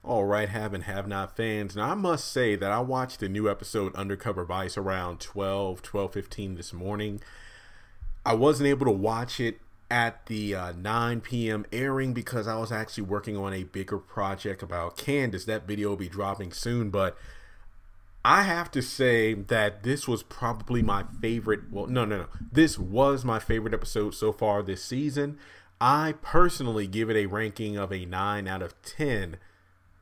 All right, have and have not fans. Now, I must say that I watched the new episode Undercover Vice around 12:15 this morning. I wasn't able to watch it at the 9 p.m. airing because I was actually working on a bigger project about Candace. That video will be dropping soon, but I have to say that this was probably my favorite. Well, no. This was my favorite episode so far this season. I personally give it a ranking of a 9 out of 10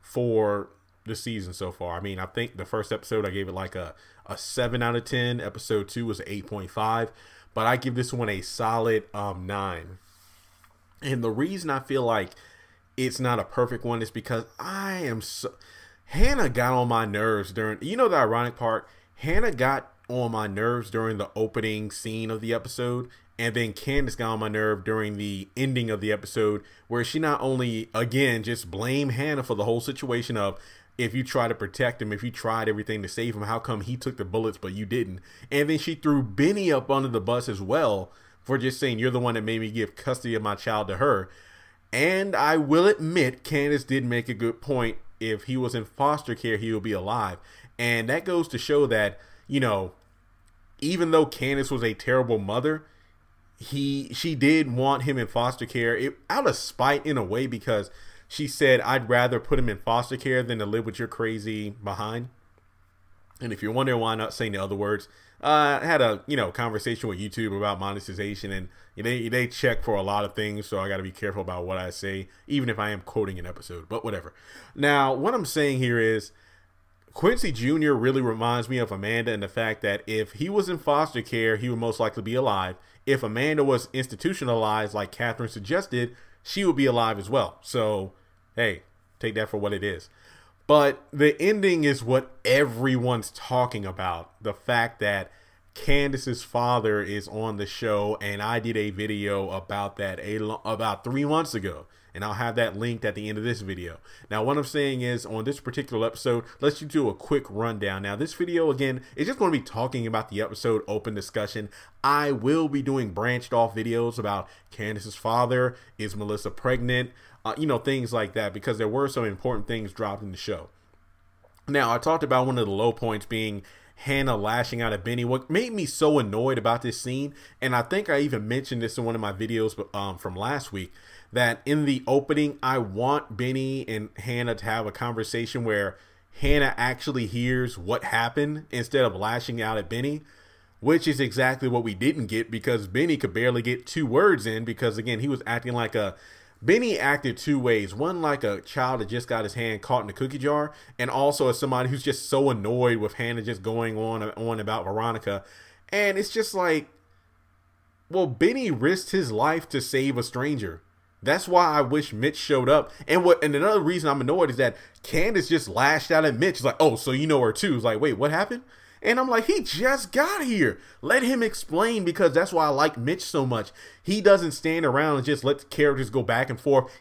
for the season so far. I mean, I think the first episode I gave it like a 7 out of 10. Episode 2 was 8.5, but I give this one a solid 9. And the reason I feel like it's not a perfect one is because Hannah got on my nerves during, the ironic part, Hannah got on my nerves during the opening scene of the episode, and then Candace got on my nerve during the ending of the episode, where she not only, again, just blamed Hannah for the whole situation of, if you try to protect him, if you tried everything to save him, how come he took the bullets but you didn't? And then she threw Benny up under the bus as well for just saying, you're the one that made me give custody of my child to her. And I will admit, Candace did make a good point. If he was in foster care, he would be alive. And that goes to show that, even though Candace was a terrible mother, she did want him in foster care out of spite in a way, because she said, I'd rather put him in foster care than to live with your crazy behind. And if you're wondering why I'm not saying the other words, I had a conversation with YouTube about monetization, and they check for a lot of things, so I got to be careful about what I say, even if I am quoting an episode, but whatever. Now, what I'm saying here is Quincy Jr. really reminds me of Amanda in the fact that if he was in foster care, he would most likely be alive. If Amanda was institutionalized, like Catherine suggested, she would be alive as well. So, hey, take that for what it is. But the ending is what everyone's talking about. The fact that Candace's father is on the show, and I did a video about that about 3 months ago. And I'll have that linked at the end of this video. Now, what I'm saying is, on this particular episode, let's just do a quick rundown. Now, this video, again, is just going to be talking about the episode, open discussion. I will be doing branched off videos about Candace's father, is Melissa pregnant, things like that, because there were some important things dropped in the show. Now, I talked about one of the low points being Hannah lashing out at Benny. What made me so annoyed about this scene, and I think I even mentioned this in one of my videos from last week, that in the opening, I want Benny and Hannah to have a conversation where Hannah actually hears what happened instead of lashing out at Benny, which is exactly what we didn't get, because Benny could barely get 2 words in, because, again, he was acting like Benny acted 2 ways. One, like a child that just got his hand caught in the cookie jar, and also as somebody who's just so annoyed with Hannah just going on about Veronica. And it's just like, well, Benny risked his life to save a stranger. That's why I wish Mitch showed up. And another reason I'm annoyed is that Candace just lashed out at Mitch. It's like, oh, so you know her too. It's like, wait, what happened? And I'm like, he just got here. Let him explain, because that's why I like Mitch so much. He doesn't stand around and just let the characters go back and forth.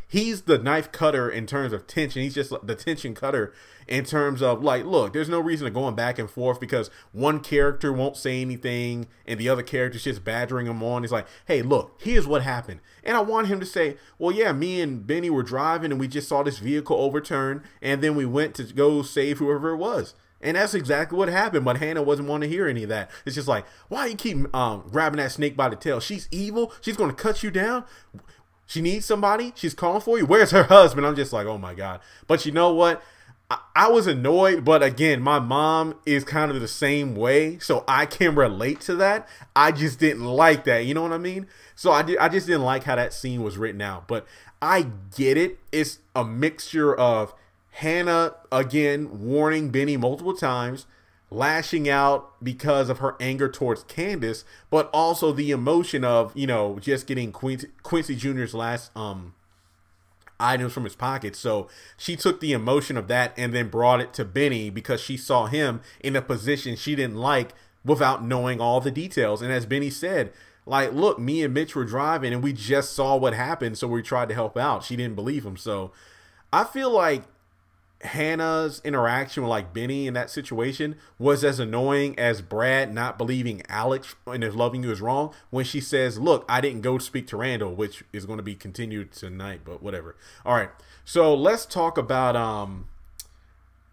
He's the knife cutter in terms of tension. He's just the tension cutter in terms of, like, look, there's no reason to going back and forth because one character won't say anything and the other character's just badgering him on. He's like, hey, look, here's what happened. And I want him to say, well, yeah, me and Benny were driving and we just saw this vehicle overturn, and then we went to go save whoever it was. And that's exactly what happened, but Hannah wasn't wanting to hear any of that. It's just like, why you keep grabbing that snake by the tail? She's evil. She's going to cut you down. She needs somebody. She's calling for you. Where's her husband? I'm just like, oh, my God. But you know what? I was annoyed, but again, my mom is kind of the same way, so I can relate to that. I just didn't like that. You know what I mean? So I just didn't like how that scene was written out. But I get it. It's a mixture of Hannah, again, warning Benny multiple times, lashing out because of her anger towards Candace, but also the emotion of, just getting Quincy Jr.'s last items from his pocket. So she took the emotion of that and then brought it to Benny because she saw him in a position she didn't like without knowing all the details. And as Benny said, like, look, me and Mitch were driving and we just saw what happened, so we tried to help out. She didn't believe him. So I feel like Hannah's interaction with like Benny in that situation was as annoying as Brad not believing Alex and if loving you is wrong when she says, look, I didn't go speak to Randall, which is going to be continued tonight, but whatever. All right. So let's talk about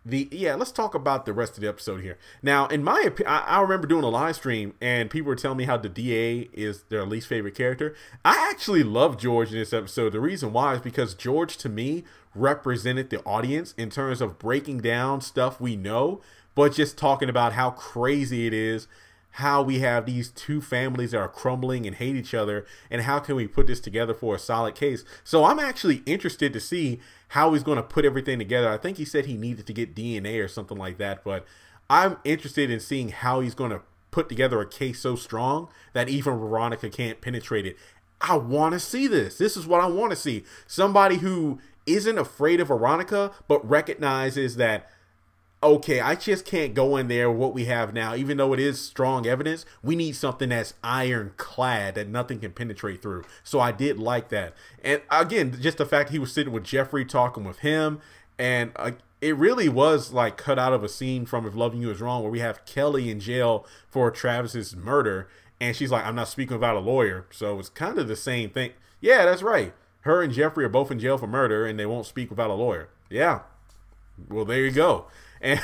let's talk about the rest of the episode here. Now, in my opinion, I remember doing a live stream and people were telling me how the DA is their least favorite character. I actually love George in this episode. The reason why is because George, to me, represented the audience in terms of breaking down stuff we know, but just talking about how crazy it is, how we have these two families that are crumbling and hate each other, and how can we put this together for a solid case. So I'm actually interested to see how he's going to put everything together. I think he said he needed to get DNA or something like that, but I'm interested in seeing how he's going to put together a case so strong that even Veronica can't penetrate it. I want to see this. This is what I want to see. Somebody who isn't afraid of Veronica, but recognizes that, okay, I just can't go in there with what we have now. Even though it is strong evidence, we need something that's ironclad that nothing can penetrate through. So I did like that. And again, just the fact he was sitting with Jeffrey, talking with him, and it really was like cut out of a scene from If Loving You Is Wrong, where we have Kelly in jail for Travis's murder, and she's like, I'm not speaking without a lawyer. So it's kind of the same thing. Yeah, that's right. Her and Jeffrey are both in jail for murder, and they won't speak without a lawyer. Yeah. Well, there you go. And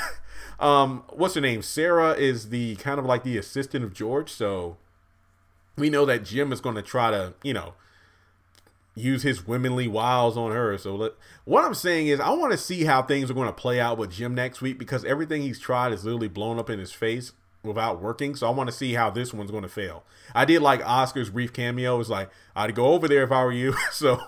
what's her name? Sarah is the kind of like the assistant of George. So we know that Jim is going to try to, use his womanly wiles on her. So what I'm saying is I want to see how things are going to play out with Jim next week, because everything he's tried is literally blown up in his face without working. So I want to see how this one's going to fail. I did like Oscar's brief cameo. It was like, I'd go over there if I were you. So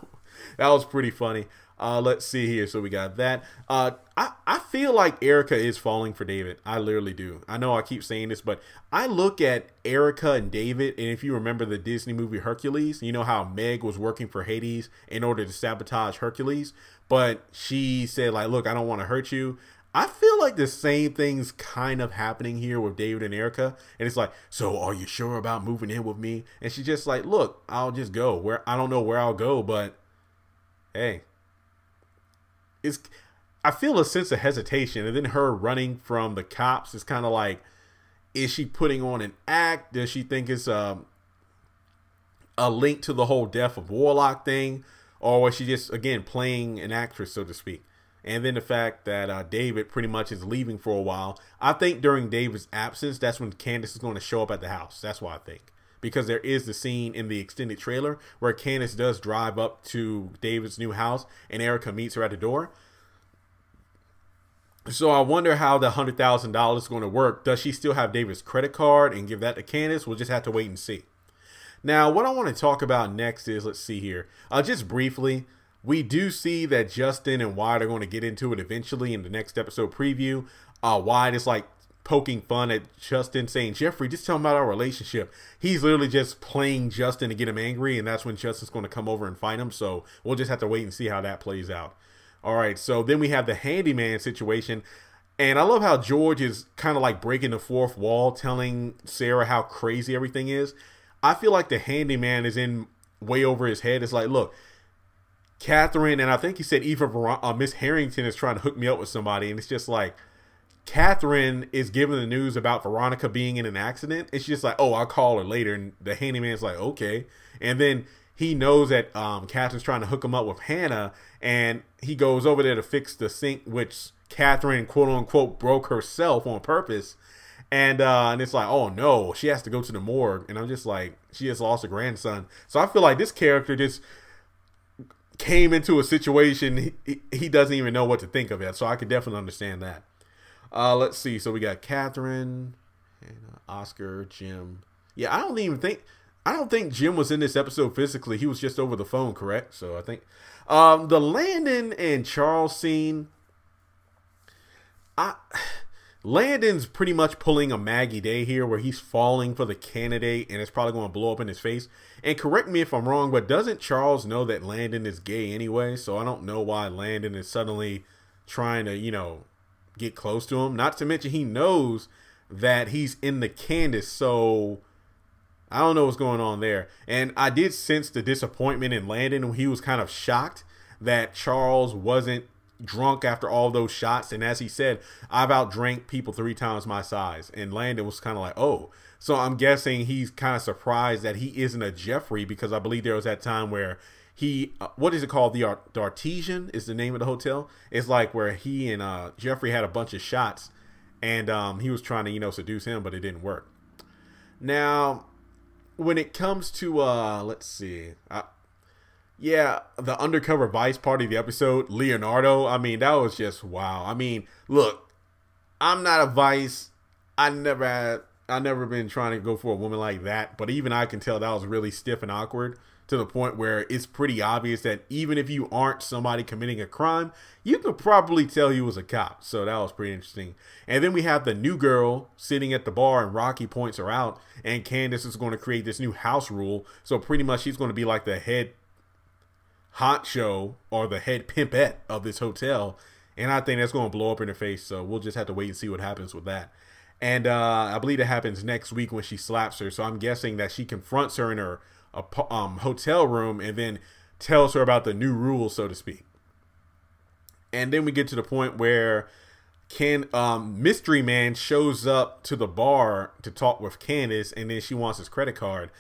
that was pretty funny. Let's see here. So we got that. I feel like Erica is falling for David. I literally do. I know I keep saying this, but I look at Erica and David, and if you remember the Disney movie Hercules, you know how Meg was working for Hades in order to sabotage Hercules, but she said like, look, I don't want to hurt you. I feel like the same thing's kind of happening here with David and Erica. And it's like, so are you sure about moving in with me? And she's just like, look, I'll just go. I don't know where I'll go, but hey. I feel a sense of hesitation, and then her running from the cops is kind of like, is she putting on an act? Does she think it's a link to the whole death of Warlock thing, or was she just, again, playing an actress, so to speak? And then the fact that David pretty much is leaving for a while. I think during David's absence, that's when Candace is going to show up at the house. That's what I think. Because there is the scene in the extended trailer where Candace does drive up to David's new house and Erica meets her at the door. So I wonder how the $100,000 is going to work. Does she still have David's credit card and give that to Candace? We'll just have to wait and see. Now, what I want to talk about next is, let's see here. Just briefly, we do see that Justin and Wyatt are going to get into it eventually in the next episode preview. Wyatt is like poking fun at Justin, saying, Jeffrey, just tell him about our relationship. He's literally just playing Justin to get him angry, and that's when Justin's going to come over and fight him. So we'll just have to wait and see how that plays out. All right, so then we have the handyman situation, and I love how George is kind of like breaking the fourth wall, telling Sarah how crazy everything is. I feel like the handyman is in way over his head. It's like, look, Catherine, and I think he said even Miss Harrington is trying to hook me up with somebody, and it's just like, Catherine is giving the news about Veronica being in an accident. It's just like, oh, I'll call her later, and the handyman's like, okay. And then he knows that Catherine's trying to hook him up with Hannah, and he goes over there to fix the sink, which Catherine, quote unquote, broke herself on purpose. And it's like, oh no, she has to go to the morgue. And I'm just like, she has lost a grandson. So I feel like this character just came into a situation he doesn't even know what to think of it. So I could definitely understand that. Let's see. So we got Catherine, and Oscar, Jim. Yeah, I don't think Jim was in this episode physically. He was just over the phone, correct? So I think the Landon and Charles scene, Landon's pretty much pulling a Maggie Day here, where he's falling for the candidate and it's probably going to blow up in his face. And correct me if I'm wrong, but doesn't Charles know that Landon is gay anyway? So I don't know why Landon is suddenly trying to, get close to him. Not to mention he knows that he's in the Candace, so I don't know what's going on there. And I did sense the disappointment in Landon when he was kind of shocked that Charles wasn't drunk after all those shots. And as he said, I've outdrank people 3 times my size. And Landon was kind of like, oh. So I'm guessing he's kind of surprised that he isn't a Jeffrey, because I believe there was that time where he, what is it called? The Artesian is the name of the hotel. It's like where he and Jeffrey had a bunch of shots, and he was trying to, you know, seduce him, but it didn't work. Now, when it comes to, let's see. Yeah, the undercover vice party of the episode, Leonardo. I mean, that was just wow. I mean, look, I'm not a vice. I never been trying to go for a woman like that. But even I can tell that was really stiff and awkward, to the point where it's pretty obvious that even if you aren't somebody committing a crime, you could probably tell he was a cop. So that was pretty interesting. And then we have the new girl sitting at the bar, and Rocky points her out. And Candace is going to create this new house rule. So pretty much she's going to be like the head honcho or the head pimpette of this hotel. And I think that's going to blow up in her face. So we'll just have to wait and see what happens with that. And I believe it happens next week when she slaps her. So I'm guessing that she confronts her in her hotel room and then tells her about the new rules, so to speak. And then we get to the point where Mystery Man shows up to the bar to talk with Candace, and then she wants his credit card.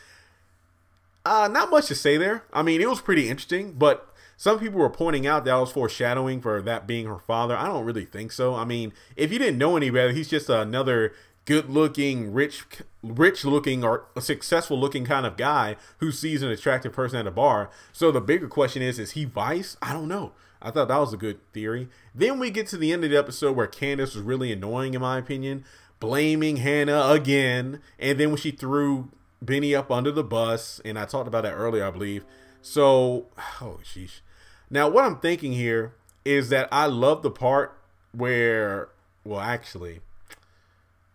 Not much to say there. I mean, it was pretty interesting, but some people were pointing out that was foreshadowing for that being her father. I don't really think so. I mean, if you didn't know any better, he's just another good-looking, rich-looking, or a successful-looking kind of guy who sees an attractive person at a bar. So the bigger question is he Vice? I don't know. I thought that was a good theory. Then we get to the end of the episode where Candace was really annoying, in my opinion, blaming Hannah again. And then when she threw Benny up under the bus, and I talked about that earlier, I believe. So, oh, sheesh. Now, what I'm thinking here is that I love the part where, well, actually,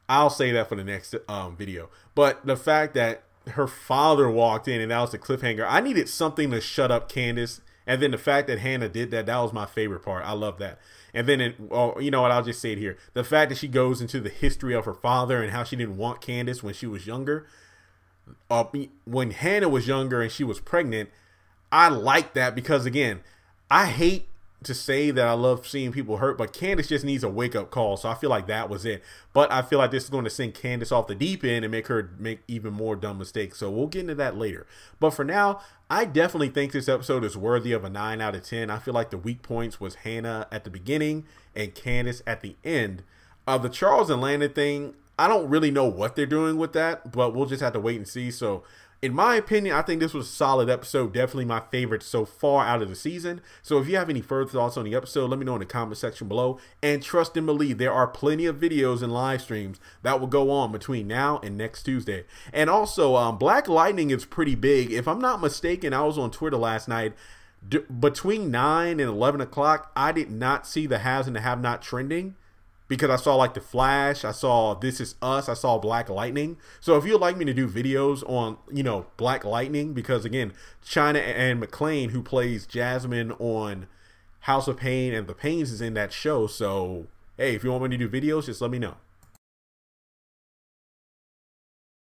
I'll say that for the next video. But the fact that her father walked in and that was the cliffhanger, I needed something to shut up Candace. And then the fact that Hannah did that, that was my favorite part. I love that. And then, you know what, I'll just say it here. The fact that she goes into the history of her father and how she didn't want Candace when she was younger. When Hannah was younger and she was pregnant, I like that because, again, I hate to say that I love seeing people hurt, but Candace just needs a wake-up call. So I feel like that was it. But I feel like this is going to send Candace off the deep end and make her make even more dumb mistakes. So we'll get into that later. But for now, I definitely think this episode is worthy of a 9 out of 10. I feel like the weak points was Hannah at the beginning and Candace at the end. The Charles and Landon thing, I don't really know what they're doing with that, but we'll just have to wait and see. So in my opinion, I think this was a solid episode. Definitely my favorite so far out of the season. So if you have any further thoughts on the episode, let me know in the comment section below. And trust and believe, there are plenty of videos and live streams that will go on between now and next Tuesday. And also, Black Lightning is pretty big. If I'm not mistaken, I was on Twitter last night. Between 9 and 11 o'clock, I did not see the haves and the have-not trending. Because I saw like The Flash, I saw This Is Us, I saw Black Lightning. So if you'd like me to do videos on, you know, Black Lightning, because again, China and McClane, who plays Jasmine on House of Pain and The Pains, is in that show. So, hey, if you want me to do videos, just let me know.